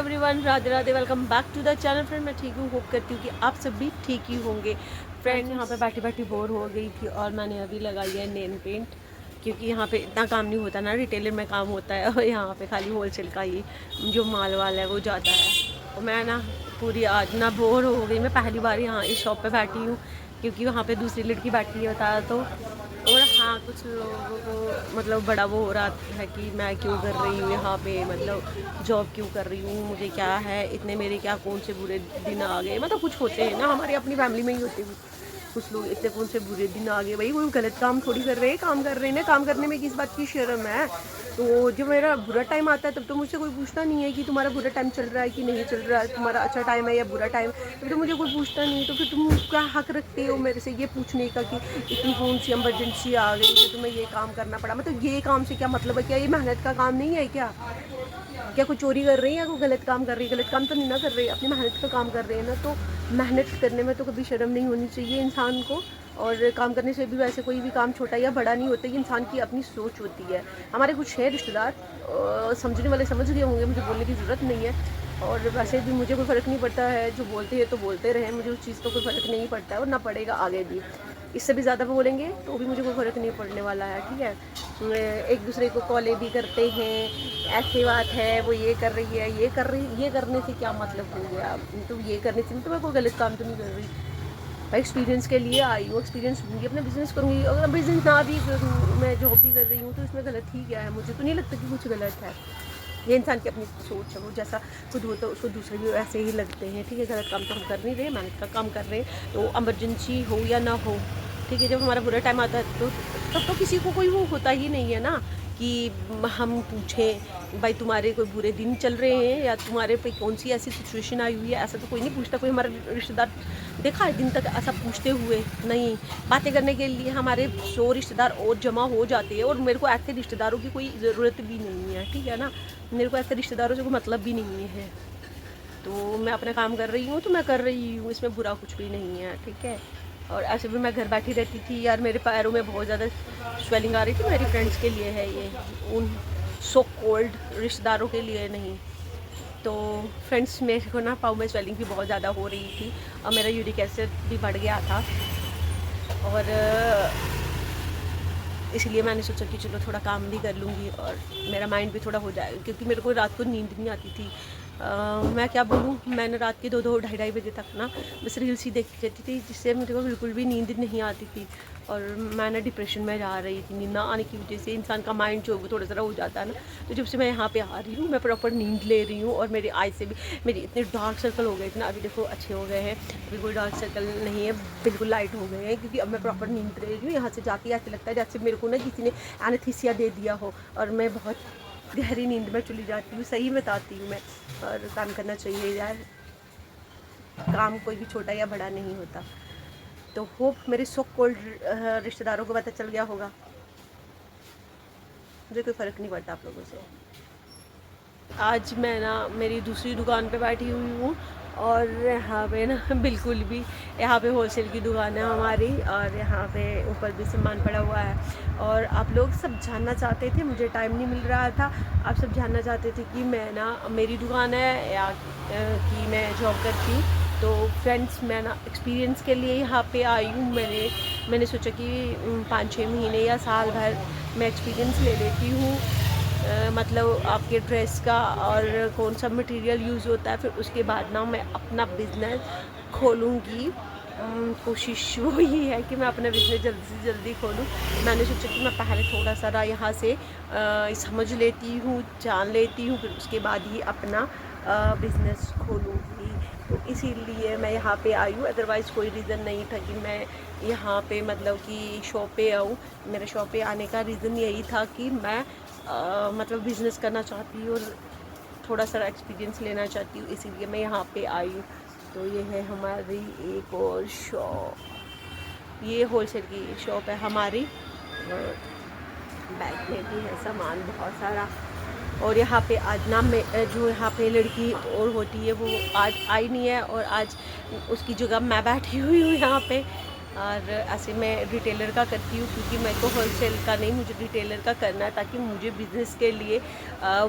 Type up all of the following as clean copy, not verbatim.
Everyone, Radhe Radhe. Welcome back to the channel. Friend मैं ठीक हूँ, होप करती हूँ कि आप सब भी ठीक ही होंगे। फ्रेंड यहाँ पे बैठी बैठी बोर हो गई थी और मैंने अभी लगाई है नेल पेंट, क्योंकि यहाँ पे इतना काम नहीं होता ना, रिटेलर में काम होता है और यहाँ पे खाली होलसेल का ही जो माल वाल है वो जाता है। और मैं ना पूरी आज ना बोर हो गई। मैं पहली बार यहाँ इस शॉप पर बैठी हूँ, क्योंकि वहाँ पर दूसरी लड़की बैठी होता है। तो और हाँ, कुछ लोगों को मतलब बड़ा वो हो रहा है कि मैं क्यों कर रही हूँ यहाँ पे, मतलब जॉब क्यों कर रही हूँ, मुझे क्या है, इतने मेरे क्या कौन से बुरे दिन आ गए। मतलब कुछ होते हैं ना, हमारी अपनी फैमिली में ही होते हैं कुछ लोग, इतने कौन से बुरे दिन आ गए। भाई कोई गलत काम थोड़ी कर रहे हैं, काम कर रहे हैं ना, काम करने में किस बात की शर्म है। तो जब मेरा बुरा टाइम आता है तब तो मुझसे कोई पूछता नहीं है कि तुम्हारा बुरा टाइम चल रहा है कि नहीं चल रहा है, तुम्हारा अच्छा टाइम है या बुरा टाइम, फिर तो मुझे कोई पूछता नहीं। तो फिर तुम क्या हक रखते हो मेरे से ये पूछने का कि इतनी कौन सी इमरजेंसी आ गई कि तुम्हें ये काम करना पड़ा। मतलब ये काम से क्या मतलब है? क्या ये मेहनत का काम नहीं है क्या कोई चोरी कर रही है या कोई गलत काम कर रही है? गलत काम तो नहीं ना कर रही है, अपनी मेहनत का काम कर रहे हैं ना। तो मेहनत करने में तो कभी शर्म नहीं होनी चाहिए इंसान को। और काम करने से भी वैसे कोई भी काम छोटा या बड़ा नहीं होता, ये इंसान की अपनी सोच होती है। हमारे कुछ है रिश्तेदार, समझने वाले समझ गए होंगे, मुझे बोलने की ज़रूरत नहीं है। और वैसे भी मुझे कोई फ़र्क नहीं पड़ता है, जो बोलते हैं तो बोलते रहें, मुझे उस चीज़ का कोई फ़र्क नहीं पड़ता है और ना पड़ेगा आगे भी। इससे भी ज़्यादा बोलेंगे तो भी मुझे कोई फ़र्क नहीं पड़ने वाला है, ठीक है। एक दूसरे को कॉलें भी करते हैं, ऐसी बात है, वो ये कर रही है, ये कर रही, ये करने से क्या मतलब हो गया? तो ये करने से तो मैं कोई गलत काम तो नहीं कर रही भाई। एक्सपीरियंस के लिए आई हूँ, एक्सपीरियंस लूँगी, अपना बिज़नेस करूँगी। अगर बिज़नेस ना भी करूँ, मैं जॉब भी कर रही हूँ, तो इसमें गलत ही क्या है? मुझे तो नहीं लगता कि कुछ गलत है। ये इंसान की अपनी सोच है, वो जैसा खुद होता है उसको दूसरे भी वैसे ही लगते हैं, ठीक है। गलत काम तो हम कर नहीं रहे, मेहनत का काम कर रहे हैं। तो इमरजेंसी हो या ना हो, ठीक है, जब हमारा बुरा टाइम आता है तो तब तो किसी को कोई वो होता ही नहीं है ना कि हम पूछें भाई तुम्हारे कोई बुरे दिन चल रहे हैं या तुम्हारे पे कौन सी ऐसी सिचुएशन आई हुई है। ऐसा तो कोई नहीं पूछता। कोई हमारा रिश्तेदार देखा है दिन तक ऐसा पूछते हुए? नहीं। बातें करने के लिए हमारे 100 रिश्तेदार और जमा हो जाते हैं, और मेरे को ऐसे रिश्तेदारों की कोई ज़रूरत भी नहीं है, ठीक है ना। मेरे को ऐसे रिश्तेदारों से कोई मतलब भी नहीं है। तो मैं अपना काम कर रही हूँ तो मैं कर रही हूँ, इसमें बुरा कुछ भी नहीं है, ठीक है। और ऐसे भी मैं घर बैठी रहती थी यार, मेरे पैरों में बहुत ज़्यादा स्वेलिंग आ रही थी। मेरी फ्रेंड्स के लिए है ये, उन सो कोल्ड रिश्तेदारों के लिए नहीं। तो फ्रेंड्स, मेरे को ना पाँव में स्वेलिंग भी बहुत ज़्यादा हो रही थी और मेरा यूरिक एसिड भी बढ़ गया था। और इसलिए मैंने सोचा कि चलो थोड़ा काम भी कर लूँगी और मेरा माइंड भी थोड़ा हो जाएगा, क्योंकि मेरे को रात को नींद नहीं आती थी। मैं क्या बोलूँ, मैंने रात के 2-2 ढाई-ढाई बजे तक ना बस रील्स ही देखती रहती थी, जिससे मुझे को बिल्कुल भी नींद नहीं आती थी। और मैं ना डिप्रेशन में जा रही थी। नींद ना आने की वजह से इंसान का माइंड जो है वो थोड़ा सा हो जाता है ना। तो जब से मैं यहाँ पे आ रही हूँ, मैं प्रॉपर नींद ले रही हूँ और मेरी आई से भी मेरी इतने डार्क सर्कल हो गए थे ना, अभी देखो अच्छे हो गए हैं। अभी कोई डार्क सर्कल नहीं है, बिल्कुल लाइट हो गए हैं, क्योंकि अब मैं प्रॉपर नींद ले रही हूँ। यहाँ से जाके ऐसे लगता है जैसे मेरे को ना किसी ने एनेस्थीसिया दे दिया हो और मैं बहुत गहरी नींद में चली जाती हूँ। सही बताती हूँ मैं। और काम करना चाहिए यार, काम कोई भी छोटा या बड़ा नहीं होता। तो होप मेरे सो कोल्ड रिश्तेदारों को पता चल गया होगा। मुझे कोई फ़र्क नहीं पड़ता आप लोगों से। आज मैं ना मेरी दूसरी दुकान पे बैठी हुई हूँ और यहाँ पे ना बिल्कुल भी, यहाँ पे होलसेल की दुकान है हमारी और यहाँ पे ऊपर भी सामान पड़ा हुआ है। और आप लोग सब जानना चाहते थे, मुझे टाइम नहीं मिल रहा था, आप सब जानना चाहते थे कि मैं ना मेरी दुकान है या कि मैं जॉब करती हूँ। तो फ्रेंड्स, मैं ना एक्सपीरियंस के लिए यहाँ पे आई हूँ। मैंने सोचा कि 5-6 महीने या साल भर मैं एक्सपीरियंस ले लेती हूँ, मतलब आपके ड्रेस का और कौन सा मटेरियल यूज़ होता है। फिर उसके बाद ना मैं अपना बिज़नेस खोलूँगी। कोशिश वही है कि मैं अपना बिज़नेस जल्दी से जल्दी खोलूँ। मैंने सोचा कि मैं पहले थोड़ा सा यहाँ से समझ लेती हूँ, जान लेती हूँ, फिर उसके बाद ही अपना बिज़नेस खोलूँगी। तो इसीलिए मैं यहाँ पे आई हूँ, अदरवाइज़ कोई रीज़न नहीं था कि मैं यहाँ पे मतलब कि शॉप पे आऊँ। मेरे शॉप पे आने का रीज़न यही था कि मैं मतलब बिज़नेस करना चाहती हूँ और थोड़ा सा एक्सपीरियंस लेना चाहती हूँ, इसीलिए मैं यहाँ पे आई हूँ। तो ये है हमारी एक और शॉप, ये होलसेल की शॉप है हमारी। और बैग में भी है सामान बहुत सारा। और यहाँ पे आज ना मैं जो यहाँ पे लड़की और होती है वो आज आई नहीं है, और आज उसकी जगह मैं बैठी हुई हूँ यहाँ पे। और ऐसे मैं रिटेलर का करती हूँ क्योंकि मेरे को होलसेल का नहीं, मुझे रिटेलर का करना है ताकि मुझे बिज़नेस के लिए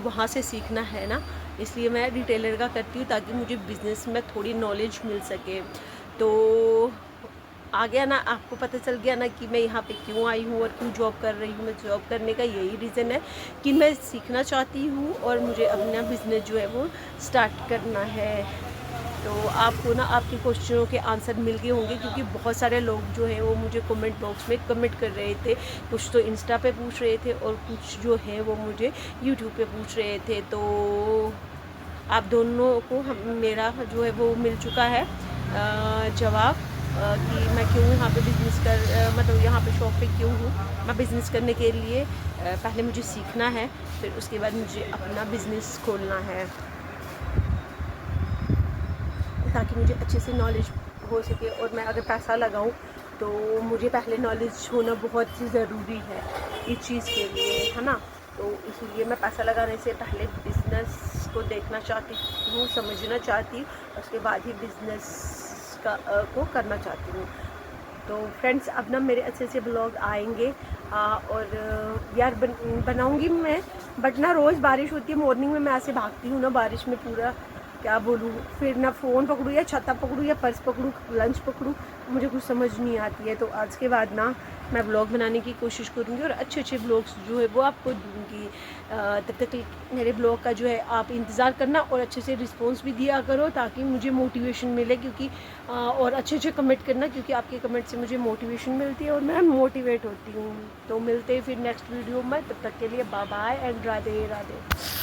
वहाँ से सीखना है ना, इसलिए मैं रिटेलर का करती हूँ ताकि मुझे बिज़नेस में थोड़ी नॉलेज मिल सके। तो आ गया ना, आपको पता चल गया ना कि मैं यहाँ पे क्यों आई हूँ और क्यों जॉब कर रही हूँ। मैं जॉब करने का यही रीज़न है कि मैं सीखना चाहती हूँ और मुझे अपना बिज़नेस जो है वो स्टार्ट करना है। तो आपको ना आपके क्वेश्चनों के आंसर मिल गए होंगे क्योंकि बहुत सारे लोग जो है वो मुझे कमेंट बॉक्स में कमेंट कर रहे थे। कुछ तो इंस्टा पे पूछ रहे थे और कुछ जो है वो मुझे यूट्यूब पे पूछ रहे थे। तो आप दोनों को मेरा जो है वो मिल चुका है जवाब कि मैं क्यों यहाँ पे बिज़नेस मतलब यहाँ पे शॉप पे क्यों हूँ। मैं बिज़नेस करने के लिए पहले मुझे सीखना है, फिर उसके बाद मुझे अपना बिज़नेस खोलना है ताकि मुझे अच्छे से नॉलेज हो सके। और मैं अगर पैसा लगाऊं तो मुझे पहले नॉलेज होना बहुत ही ज़रूरी है इस चीज़ के लिए, है ना। तो इसलिए मैं पैसा लगाने से पहले बिज़नेस को देखना चाहती हूँ, समझना चाहती हूँ, उसके बाद ही बिज़नेस का को करना चाहती हूँ। तो फ्रेंड्स अब ना मेरे अच्छे से ब्लॉग आएंगे और यार बनाऊँगी मैं, बट ना रोज़ बारिश होती है, मॉर्निंग में मैं ऐसे भागती हूँ ना बारिश में, पूरा क्या बोलूँ, फिर ना फ़ोन पकड़ूँ या छाता पकड़ूँ या पर्स पकड़ूँ, लंच पकड़ूँ, मुझे कुछ समझ नहीं आती है। तो आज के बाद ना मैं ब्लॉग बनाने की कोशिश करूँगी और अच्छे अच्छे ब्लॉग्स जो है वो आपको दूँगी। तब तक मेरे ब्लॉग का जो है आप इंतज़ार करना और अच्छे से रिस्पॉन्स भी दिया करो ताकि मुझे मोटिवेशन मिले, क्योंकि और अच्छे अच्छे कमेंट करना क्योंकि आपके कमेंट से मुझे मोटिवेशन मिलती है और मैं मोटिवेट होती हूँ। तो मिलते हैं फिर नेक्स्ट वीडियो में, तब तक के लिए bye bye and Radhe Radhe.